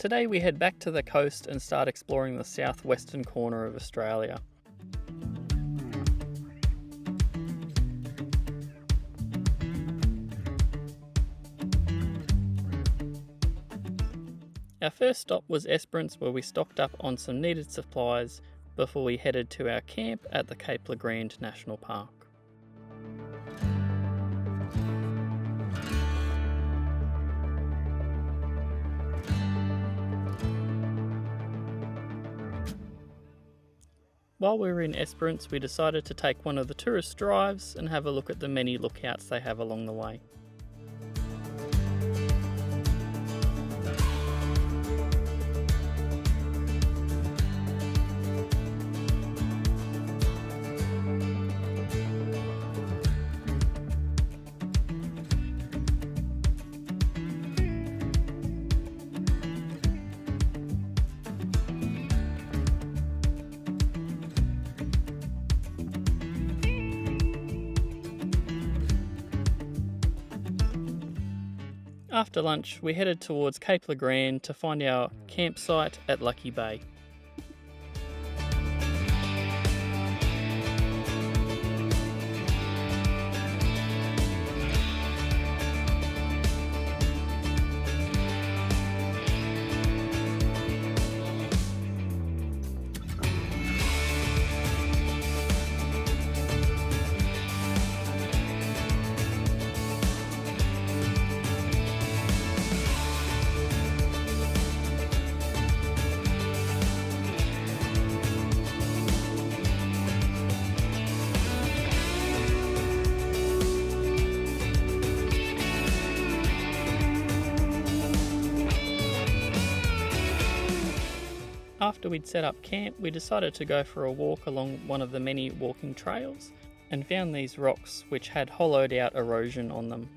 Today we head back to the coast and start exploring the southwestern corner of Australia. Our first stop was Esperance, where we stocked up on some needed supplies before we headed to our camp at the Cape Le Grand National Park. While we were in Esperance, we decided to take one of the tourist drives and have a look at the many lookouts they have along the way. After lunch, we headed towards Cape Le Grand to find our campsite at Lucky Bay. After we'd set up camp, we decided to go for a walk along one of the many walking trails and found these rocks which had hollowed out erosion on them.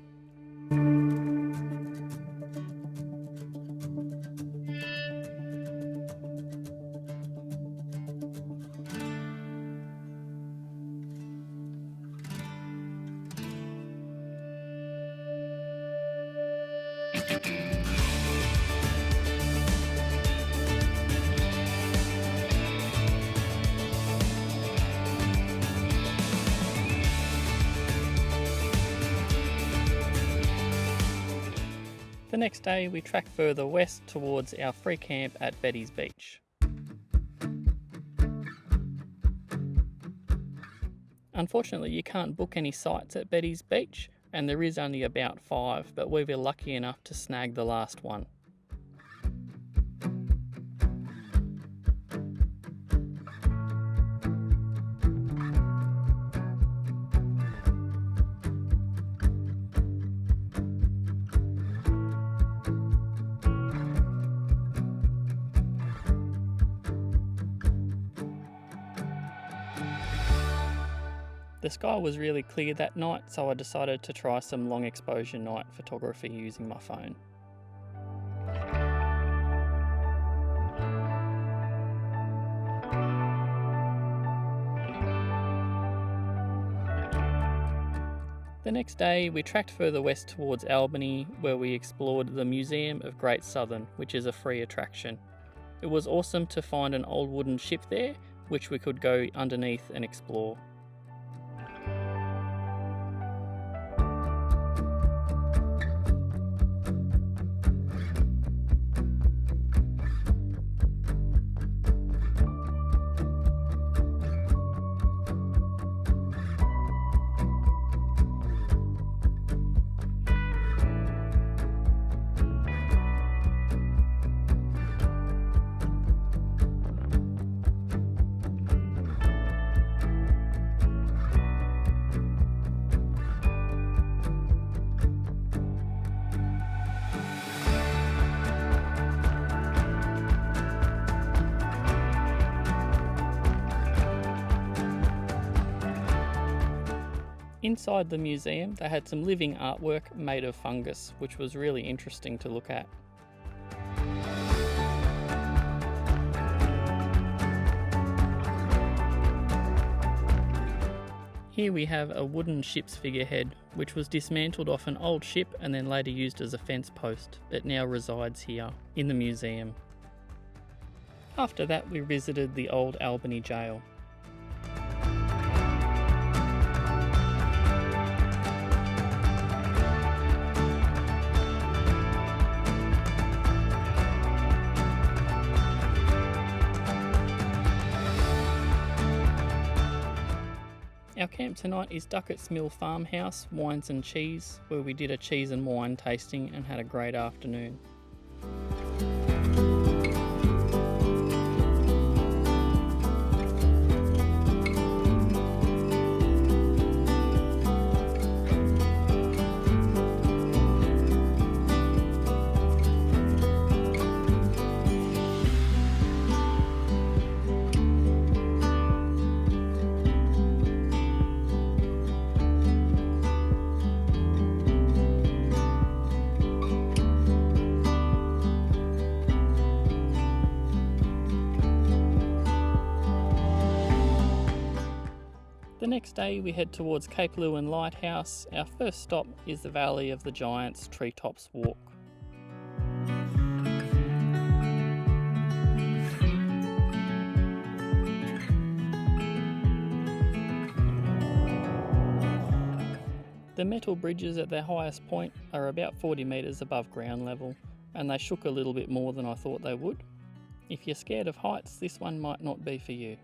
The next day we tracked further west towards our free camp at Betty's Beach. Unfortunately, you can't book any sites at Betty's Beach, and there is only about 5, but we were lucky enough to snag the last one. The sky was really clear that night, so I decided to try some long exposure night photography using my phone. The next day we tracked further west towards Albany, where we explored the Museum of Great Southern, which is a free attraction. It was awesome to find an old wooden ship there, which we could go underneath and explore. Inside the museum, they had some living artwork made of fungus, which was really interesting to look at. Here we have a wooden ship's figurehead, which was dismantled off an old ship and then later used as a fence post. It now resides here in the museum. After that, we visited the old Albany jail. Our camp tonight is Duckett's Mill Farmhouse, Wines and Cheese, where we did a cheese and wine tasting and had a great afternoon. The next day we head towards Cape Lewin Lighthouse. Our first stop is the Valley of the Giants Treetops Walk. The metal bridges at their highest point are about 40 metres above ground level, and they shook a little bit more than I thought they would. If you're scared of heights, this one might not be for you.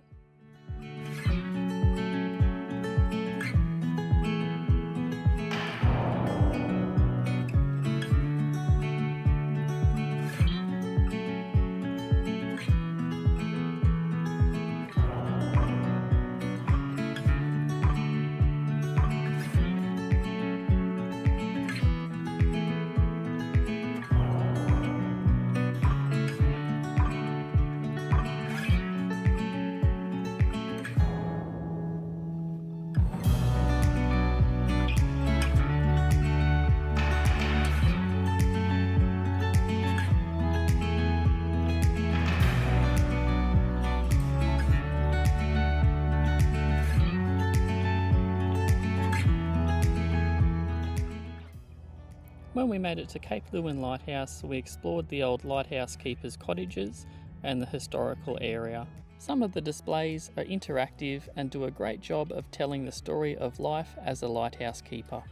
When we made it to Cape Lewin Lighthouse, we explored the old lighthouse keepers' cottages and the historical area. Some of the displays are interactive and do a great job of telling the story of life as a lighthouse keeper.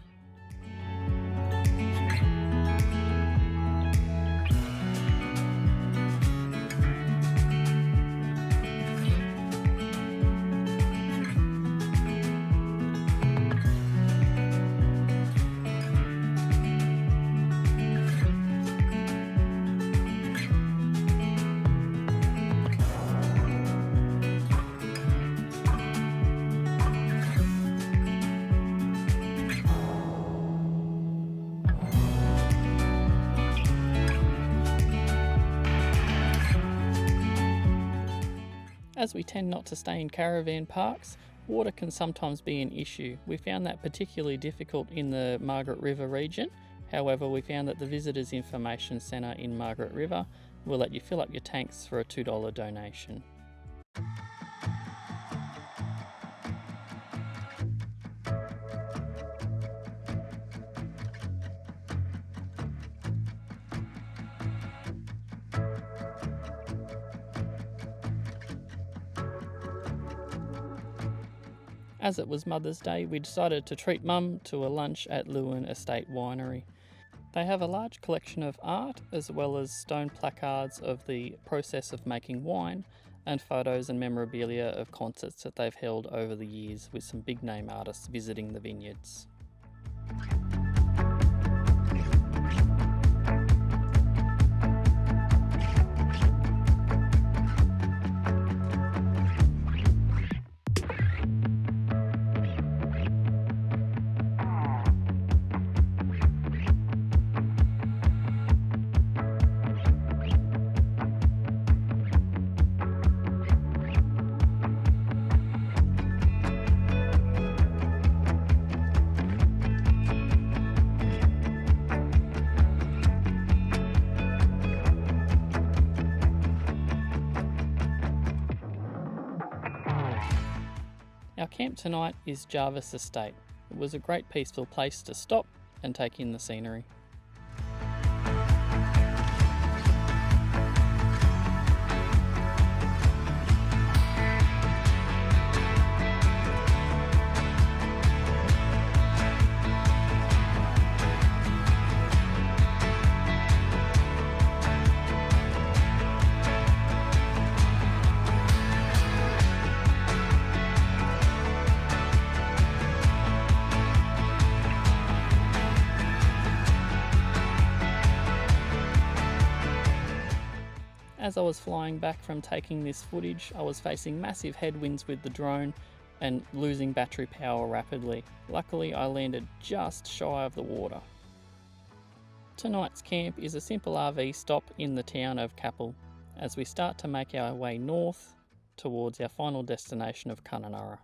As we tend not to stay in caravan parks, water can sometimes be an issue. We found that particularly difficult in the Margaret River region. However, we found that the Visitors Information Centre in Margaret River will let you fill up your tanks for a $2 donation. As it was Mother's Day, we decided to treat Mum to a lunch at Lewin Estate Winery. They have a large collection of art as well as stone placards of the process of making wine and photos and memorabilia of concerts that they've held over the years with some big name artists visiting the vineyards. camp tonight is Jarvis Estate. It was a great peaceful place to stop and take in the scenery. As I was flying back from taking this footage, I was facing massive headwinds with the drone and losing battery power rapidly. Luckily, I landed just shy of the water. Tonight's camp is a simple RV stop in the town of Capel as we start to make our way north towards our final destination of Kununurra.